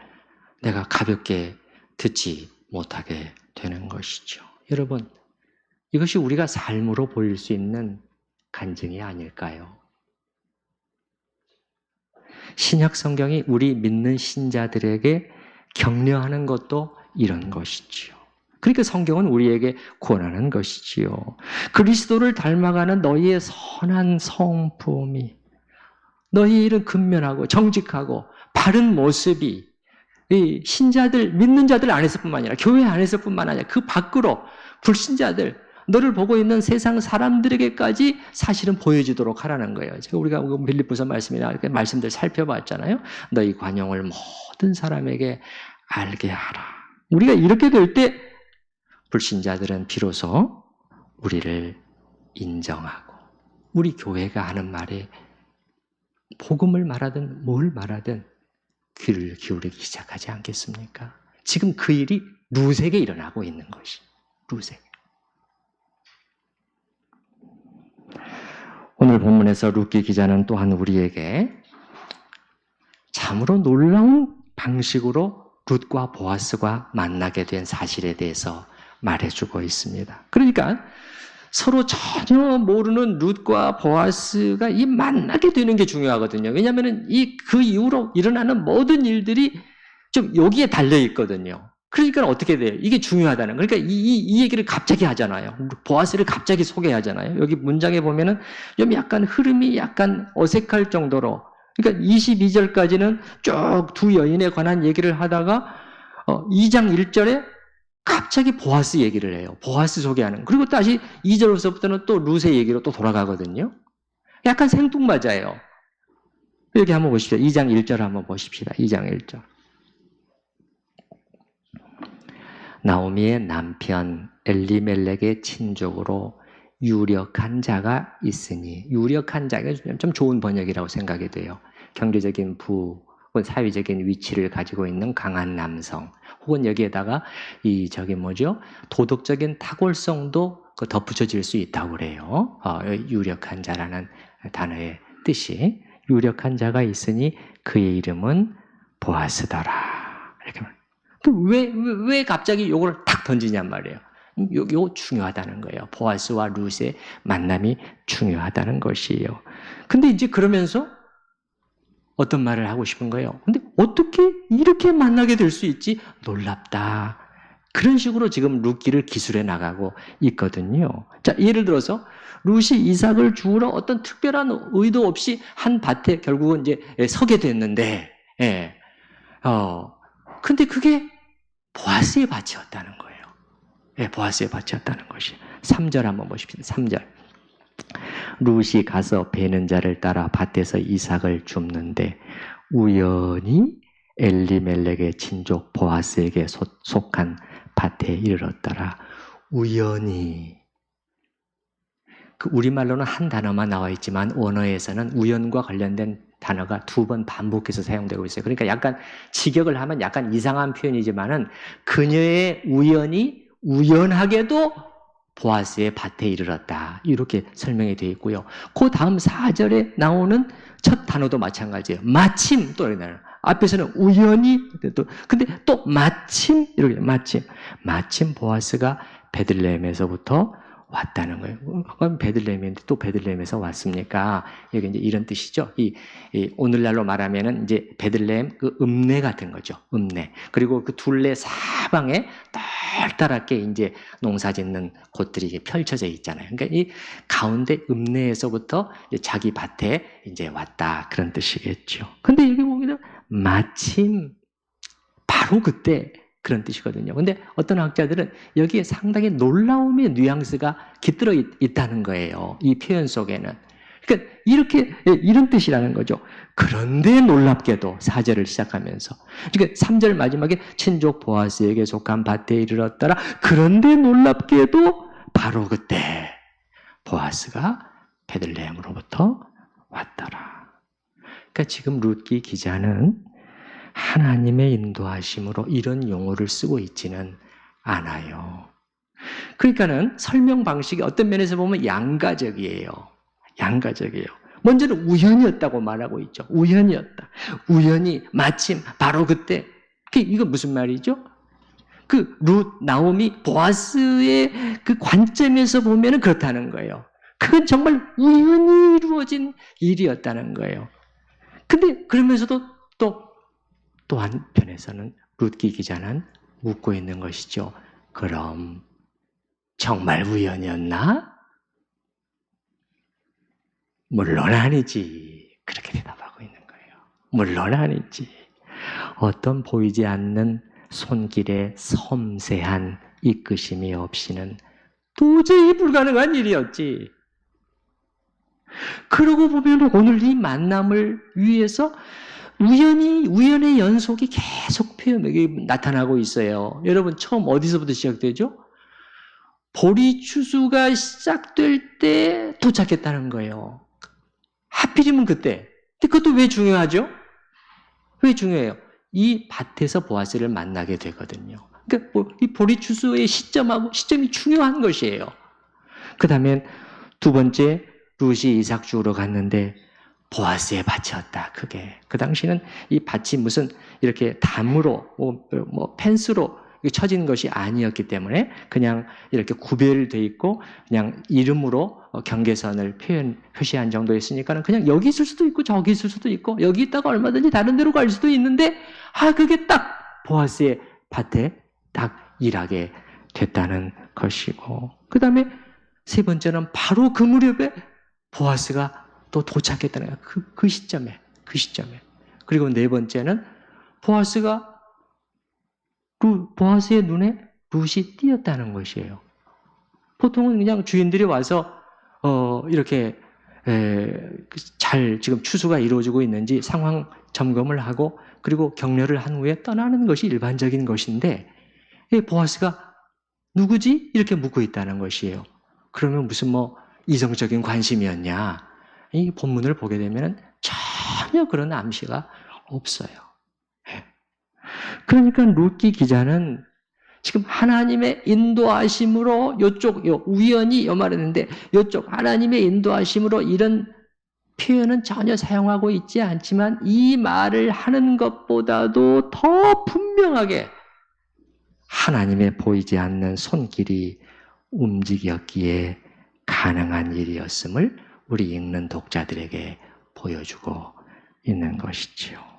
내가 가볍게 듣지 못하게 되는 것이죠. 여러분, 이것이 우리가 삶으로 보일 수 있는 간증이 아닐까요? 신약 성경이 우리 믿는 신자들에게 격려하는 것도 이런 것이지요. 그러니까 성경은 우리에게 권하는 것이지요. 그리스도를 닮아가는 너희의 선한 성품이, 너희 일은 근면하고 정직하고 바른 모습이 이 신자들, 믿는 자들 안에서뿐만 아니라 교회 안에서뿐만 아니라 그 밖으로 불신자들, 너를 보고 있는 세상 사람들에게까지 사실은 보여지도록 하라는 거예요. 제가 우리가 빌립보서 말씀이나 이렇게 말씀들 살펴봤잖아요. 너희 관용을 모든 사람에게 알게 하라. 우리가 이렇게 될 때 불신자들은 비로소 우리를 인정하고 우리 교회가 하는 말에 복음을 말하든 뭘 말하든 귀를 기울이기 시작하지 않겠습니까? 지금 그 일이 룻에게 일어나고 있는 것이 룻에게. 오늘 본문에서 룻기 기자는 또한 우리에게 참으로 놀라운 방식으로 룻과 보아스가 만나게 된 사실에 대해서 말해주고 있습니다. 그러니까 서로 전혀 모르는 룻과 보아스가 이 만나게 되는 게 중요하거든요. 왜냐하면 그 이후로 일어나는 모든 일들이 좀 여기에 달려 있거든요. 그러니까 어떻게 돼요? 이게 중요하다는. 그러니까 이 얘기를 갑자기 하잖아요. 보아스를 갑자기 소개하잖아요. 여기 문장에 보면은 좀 약간 흐름이 약간 어색할 정도로. 그러니까 22절까지는 쭉 두 여인에 관한 얘기를 하다가 2장 1절에 갑자기 보아스 얘기를 해요. 보아스 소개하는. 그리고 다시 2절부터는 또 룻의 얘기로 또 돌아가거든요. 약간 생뚱맞아요. 여기 한번 보십시오. 2장 1절 한번 보십시다. 2장 1절. 나오미의 남편 엘리멜렉의 친족으로 유력한 자가 있으니, 유력한 자가 좀 좋은 번역이라고 생각이 돼요. 경제적인 부 혹은 사회적인 위치를 가지고 있는 강한 남성, 혹은 여기에다가 도덕적인 탁월성도 덧붙여질 수 있다고 그래요. 유력한 자라는 단어의 뜻이 유력한 자가 있으니 그의 이름은 보아스더라. 이렇게 말. 왜 갑자기 요걸 탁 던지냔 말이에요. 요거 중요하다는 거예요. 보아스와 룻의 만남이 중요하다는 것이에요. 근데 이제 그러면서 어떤 말을 하고 싶은 거예요? 근데 어떻게 이렇게 만나게 될 수 있지? 놀랍다. 그런 식으로 지금 룻기를 기술해 나가고 있거든요. 자, 예를 들어서 룻이 이삭을 주우러 어떤 특별한 의도 없이 한 밭에 결국은 이제 서게 됐는데, 근데 그게 보아스의 밭이었다는 거예요. 보아스의 밭이었다는 것이. 3절 한번 보십시오. 3절. 룻이 가서 베는 자를 따라 밭에서 이삭을 줍는데 우연히 엘리멜렉의 친족 보아스에게 속한 밭에 이르렀더라. 우연히. 그 우리말로는 한 단어만 나와 있지만 원어에서는 우연과 관련된 단어가 2번 반복해서 사용되고 있어요. 그러니까 약간 직역을 하면 약간 이상한 표현이지만은 그녀의 우연이 우연하게도 보아스의 밭에 이르렀다. 이렇게 설명이 되어 있고요. 그 다음 4절에 나오는 첫 단어도 마찬가지예요. 마침 또 이러나요. 앞에서는 우연히 근데 또 마침 이렇게 마침 보아스가 베들레헴에서부터 왔다는 거예요. 그럼 베들레헴인데 또 베들레헴에서 왔습니까? 여기 이제 이런 뜻이죠. 이 오늘날로 말하면은 이제 베들레헴 그 읍내 같은 거죠. 읍내. 그리고 그 둘레 사방에 널따랗게 이제 농사짓는 곳들이 펼쳐져 있잖아요. 그러니까 이 가운데 읍내에서부터 자기 밭에 이제 왔다 그런 뜻이겠죠. 근데 여기 보면 마침 바로 그때 그런 뜻이거든요. 근데 어떤 학자들은 여기에 상당히 놀라움의 뉘앙스가 깃들어 있다는 거예요. 이 표현 속에는. 그러니까 이런 뜻이라는 거죠. 그런데 놀랍게도 4절을 시작하면서, 그러니까 3절 마지막에 친족 보아스에게 속한 밭에 이르렀더라. 그런데 놀랍게도 바로 그때 보아스가 베들레헴으로부터 왔더라. 그러니까 지금 룻기 기자는 하나님의 인도하심으로 이런 용어를 쓰고 있지는 않아요. 그러니까는 설명 방식이 어떤 면에서 보면 양가적이에요. 양가적이에요. 먼저는 우연이었다고 말하고 있죠. 우연이었다. 우연히 마침 바로 그때. 이거 무슨 말이죠? 그 룻, 나오미, 보아스의 그 관점에서 보면 그렇다는 거예요. 그건 정말 우연히 이루어진 일이었다는 거예요. 근데 그러면서도 또 한편에서는 룻기 기자는 묻고 있는 것이죠. 그럼 정말 우연이었나? 물론 아니지. 그렇게 대답하고 있는 거예요. 물론 아니지. 어떤 보이지 않는 손길의 섬세한 이끄심이 없이는 도저히 불가능한 일이었지. 그러고 보면 오늘 이 만남을 위해서 우연의 연속이 계속 나타나고 있어요. 여러분 처음 어디서부터 시작되죠? 보리 추수가 시작될 때 도착했다는 거예요. 하필이면 그때. 근데 그것도 왜 중요하죠? 왜 중요해요? 이 밭에서 보아스를 만나게 되거든요. 그러니까 이 보리 추수의 시점이 중요한 것이에요. 그 다음에 두 번째, 룻이 이삭 주우러 갔는데 보아스의 밭이었다. 그게 그 당시는 이 밭이 무슨 이렇게 담으로 펜스로 쳐진 것이 아니었기 때문에 그냥 이렇게 구별되어 있고 그냥 이름으로 경계선을 표시한 정도였으니까는 그냥 여기 있을 수도 있고 저기 있을 수도 있고 여기 있다가 얼마든지 다른 데로 갈 수도 있는데 그게 딱 보아스의 밭에 딱 일하게 됐다는 것이고, 그 다음에 세 번째는 바로 그 무렵에 보아스가 또 도착했다는 거야. 그 시점에. 그리고 네 번째는 보아스의 눈에 룻이 띄었다는 것이에요. 보통은 그냥 주인들이 와서 이렇게 잘 지금 추수가 이루어지고 있는지 상황 점검을 하고 그리고 격려를 한 후에 떠나는 것이 일반적인 것인데 보아스가 누구지? 이렇게 묻고 있다는 것이에요. 그러면 무슨 이성적인 관심이었냐? 이 본문을 보게 되면 전혀 그런 암시가 없어요. 그러니까 룻기 기자는 지금 하나님의 인도하심으로 우연히 말했는데 이쪽 하나님의 인도하심으로 이런 표현은 전혀 사용하고 있지 않지만 이 말을 하는 것보다도 더 분명하게 하나님의 보이지 않는 손길이 움직였기에 가능한 일이었음을 우리 읽는 독자들에게 보여주고 있는 것이지요.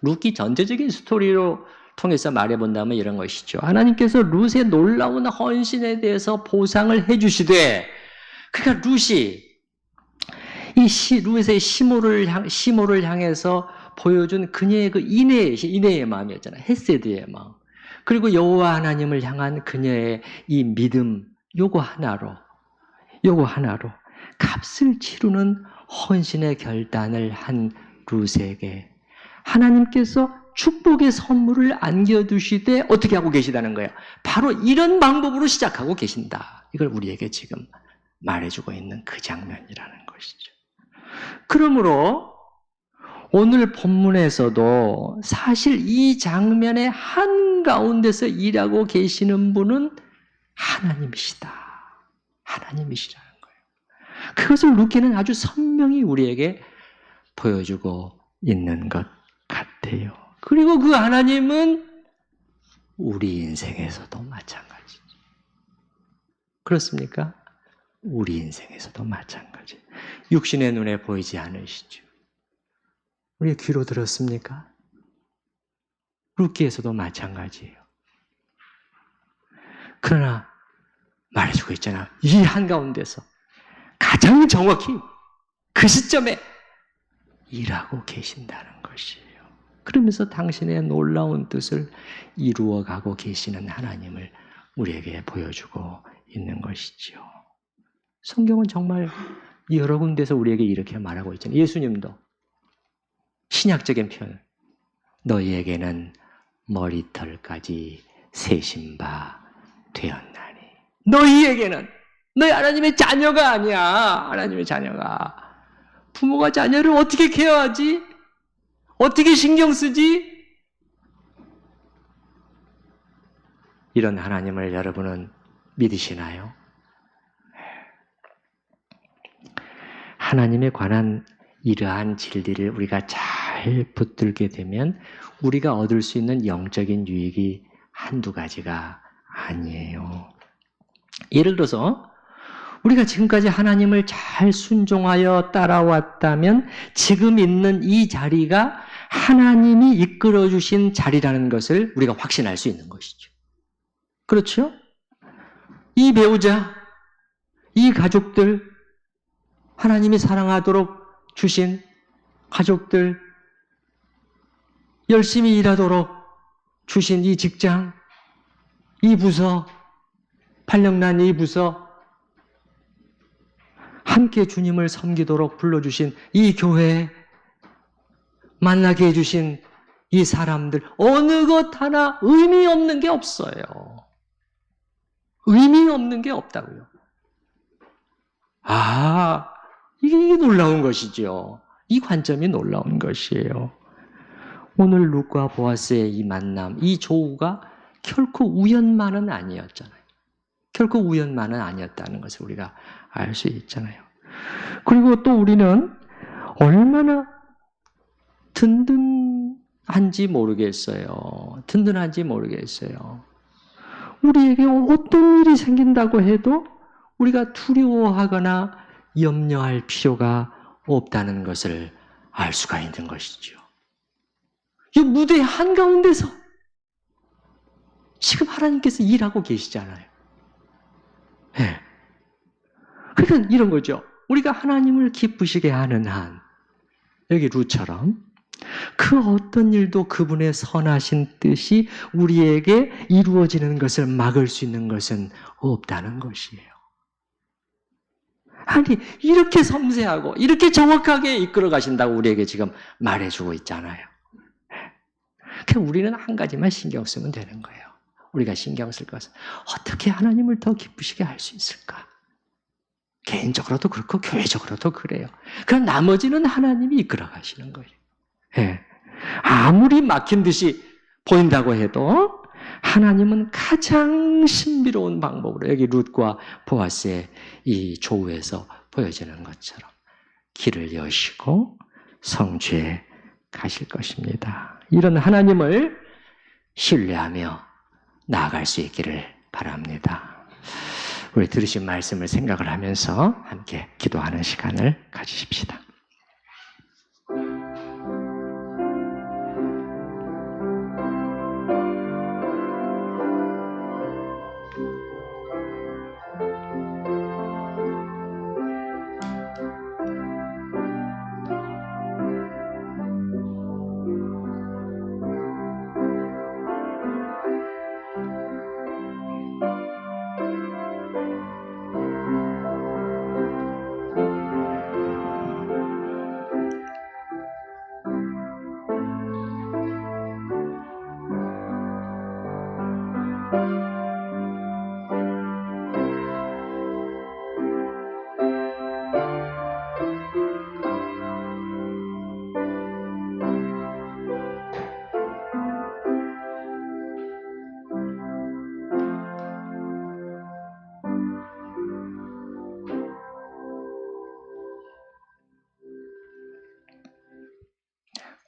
룻기 전체적인 스토리로 통해서 말해본다면 이런 것이죠. 하나님께서 룻의 놀라운 헌신에 대해서 보상을 해주시되, 그러니까 룻이 룻의 시모를 향해서 보여준 그녀의 그 인애의 마음이었잖아요. 헤세드의 마음. 그리고 여호와 하나님을 향한 그녀의 이 믿음, 요거 하나로 값을 치르는 헌신의 결단을 한 룻에게 하나님께서 축복의 선물을 안겨두시되 어떻게 하고 계시다는 거예요. 바로 이런 방법으로 시작하고 계신다. 이걸 우리에게 지금 말해주고 있는 그 장면이라는 것이죠. 그러므로 오늘 본문에서도 사실 이 장면의 한가운데서 일하고 계시는 분은 하나님이시다. 하나님이시라는 거예요. 그것을 룻기는 아주 선명히 우리에게 보여주고 있는 것 같아요. 그리고 그 하나님은 우리 인생에서도 마찬가지죠. 그렇습니까? 우리 인생에서도 마찬가지. 육신의 눈에 보이지 않으시죠. 우리 귀로 들었습니까? 룻기에서도 마찬가지예요. 그러나 말해주고 있잖아. 이 한가운데서 가장 정확히 그 시점에 일하고 계신다는 것이에요. 그러면서 당신의 놀라운 뜻을 이루어가고 계시는 하나님을 우리에게 보여주고 있는 것이죠. 성경은 정말 여러 군데서 우리에게 이렇게 말하고 있잖아요. 예수님도 신약적인 표현, 너희에게는 머리털까지 세신 바 되었나니. 너희에게는, 너희 하나님의 자녀가 아니야. 하나님의 자녀가. 부모가 자녀를 어떻게 케어하지? 어떻게 신경 쓰지? 이런 하나님을 여러분은 믿으시나요? 하나님에 관한 이러한 진리를 우리가 잘 붙들게 되면 우리가 얻을 수 있는 영적인 유익이 한두 가지가 아니에요. 예를 들어서 우리가 지금까지 하나님을 잘 순종하여 따라왔다면 지금 있는 이 자리가 하나님이 이끌어 주신 자리라는 것을 우리가 확신할 수 있는 것이죠. 그렇죠? 이 배우자, 이 가족들, 하나님이 사랑하도록 주신 가족들, 열심히 일하도록 주신 이 직장, 이 부서, 팔령난 이 부서, 함께 주님을 섬기도록 불러주신 이 교회, 만나게 해주신 이 사람들, 어느 것 하나 의미 없는 게 없어요. 의미 없는 게 없다고요. 이게 놀라운 것이죠. 이 관점이 놀라운 것이에요. 오늘 룻과 보아스의 이 만남, 이 조우가 결코 우연만은 아니었잖아요. 결코 우연만은 아니었다는 것을 우리가 알 수 있잖아요. 그리고 또 우리는 얼마나 든든한지 모르겠어요. 든든한지 모르겠어요. 우리에게 어떤 일이 생긴다고 해도 우리가 두려워하거나 염려할 필요가 없다는 것을 알 수가 있는 것이죠. 이 무대 한가운데서 지금 하나님께서 일하고 계시잖아요. 네. 그러니까 이런 거죠. 우리가 하나님을 기쁘시게 하는 한, 여기 룻처럼 그 어떤 일도 그분의 선하신 뜻이 우리에게 이루어지는 것을 막을 수 있는 것은 없다는 것이에요. 아니, 이렇게 섬세하고 이렇게 정확하게 이끌어 가신다고 우리에게 지금 말해주고 있잖아요. 그러니까 우리는 한 가지만 신경 쓰면 되는 거예요. 우리가 신경 쓸 것은 어떻게 하나님을 더 기쁘시게 할 수 있을까? 개인적으로도 그렇고 교회적으로도 그래요. 그럼 나머지는 하나님이 이끌어 가시는 거예요. 네. 아무리 막힌 듯이 보인다고 해도 하나님은 가장 신비로운 방법으로 여기 룻과 보아스의 이 조우에서 보여지는 것처럼 길을 여시고 성취해 가실 것입니다. 이런 하나님을 신뢰하며 나아갈 수 있기를 바랍니다. 우리 들으신 말씀을 생각을 하면서 함께 기도하는 시간을 가지십시다.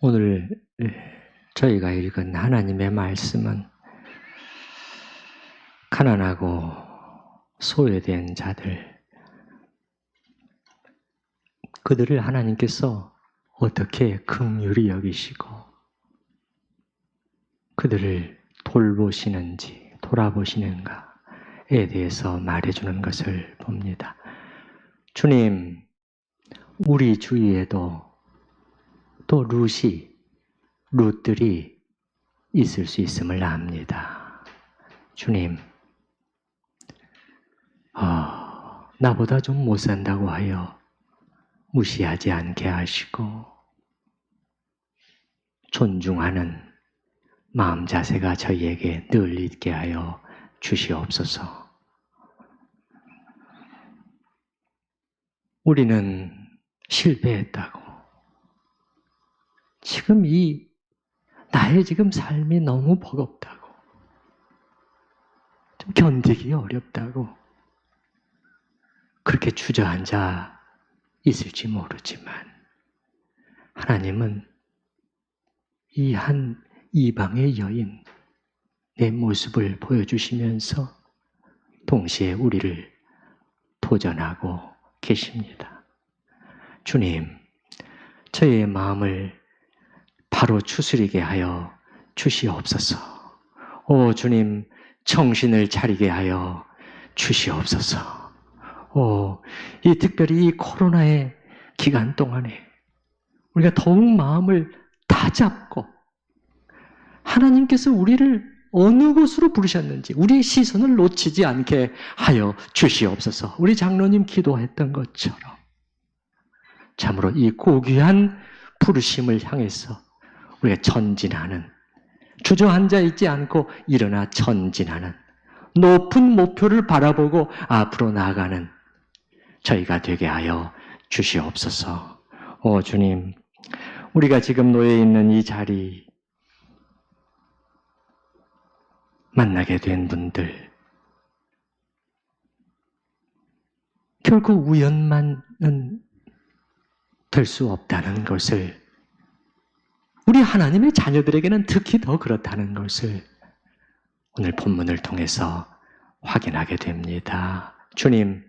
오늘 저희가 읽은 하나님의 말씀은 가난하고 소외된 자들, 그들을 하나님께서 어떻게 긍휼히 여기시고 그들을 돌보시는지 돌아보시는가에 대해서 말해주는 것을 봅니다. 주님, 우리 주위에도 또 룻들이 있을 수 있음을 압니다. 주님, 나보다 좀 못 산다고 하여 무시하지 않게 하시고 존중하는 마음 자세가 저희에게 늘 있게 하여 주시옵소서. 우리는 실패했다고. 지금 나의 지금 삶이 너무 버겁다고. 좀 견디기 어렵다고. 그렇게 주저앉아 있을지 모르지만 하나님은 이 한 이방의 여인 내 모습을 보여주시면서 동시에 우리를 도전하고 계십니다. 주님, 저의 마음을 바로 추스리게 하여 주시옵소서. 오 주님, 정신을 차리게 하여 주시옵소서. 이 특별히 이 코로나의 기간 동안에 우리가 더욱 마음을 다잡고 하나님께서 우리를 어느 곳으로 부르셨는지 우리의 시선을 놓치지 않게 하여 주시옵소서. 우리 장로님 기도했던 것처럼 참으로 이 고귀한 부르심을 향해서 우리가 전진하는, 주저앉아 있지 않고 일어나 전진하는, 높은 목표를 바라보고 앞으로 나아가는 저희가 되게 하여 주시옵소서. 주님, 우리가 지금 놓여 있는 이 자리 만나게 된 분들 결코 우연만은 될 수 없다는 것을, 우리 하나님의 자녀들에게는 특히 더 그렇다는 것을 오늘 본문을 통해서 확인하게 됩니다. 주님,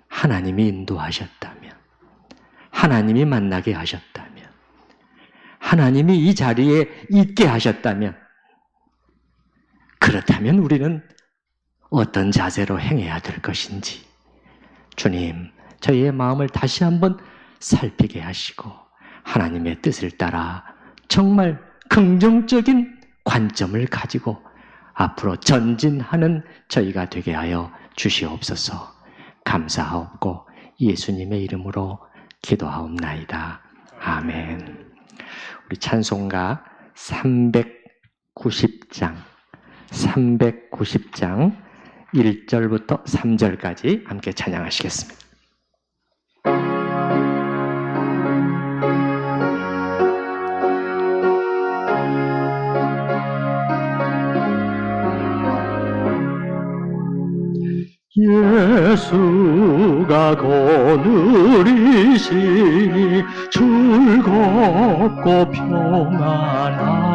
하나님이 인도하셨다면, 하나님이 만나게 하셨다면, 하나님이 이 자리에 있게 하셨다면, 그렇다면 우리는 어떤 자세로 행해야 될 것인지 주님, 저희의 마음을 다시 한번 살피게 하시고 하나님의 뜻을 따라 정말 긍정적인 관점을 가지고 앞으로 전진하는 저희가 되게 하여 주시옵소서. 감사하옵고 예수님의 이름으로 기도하옵나이다. 아멘. 우리 찬송가 390장 1절부터 3절까지 함께 찬양하시겠습니다. 예수가 거느리시니 즐겁고 평안하구나.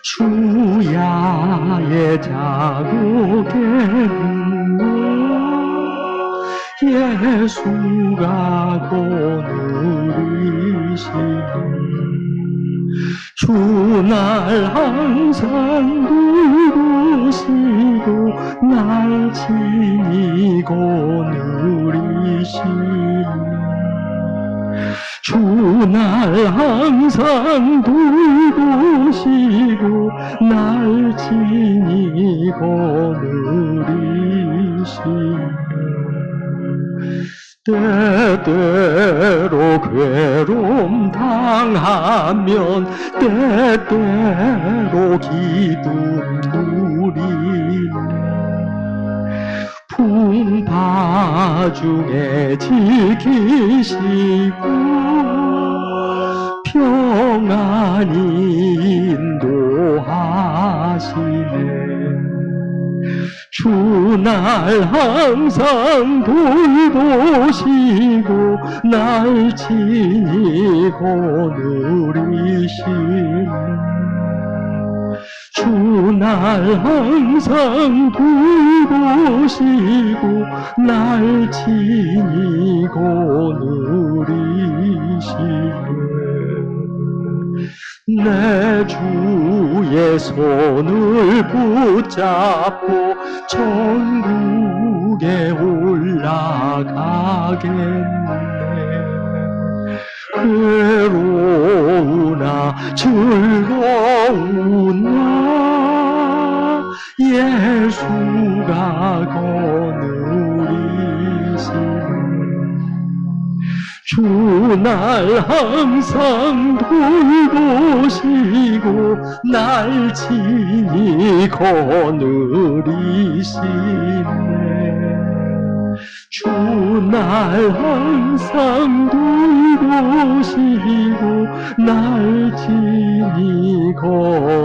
주야의 자국에는 예수가 거느리시니 주날 항상 누구시고 날 지니고 누리시니 주날 항상 누구시고 날 지니고 누리시니 때때로 괴로움 당하면 때때로 기쁨 누리네. 풍파 중에 지키시고 평안히 인도하시네. 주날 항상 돌보시고 날 지니고 누리시네. 주날 항상 돌보시고 날 지니고 누리시네. 내 주의 손을 붙잡고 천국에 올라가겠네. 괴로우나 즐거우나 예수가 거느리시네. 주 날 항상 돌보시고 날 친히 거느리시네. 주 날 항상 돌보시고 날 친히 거느리시네.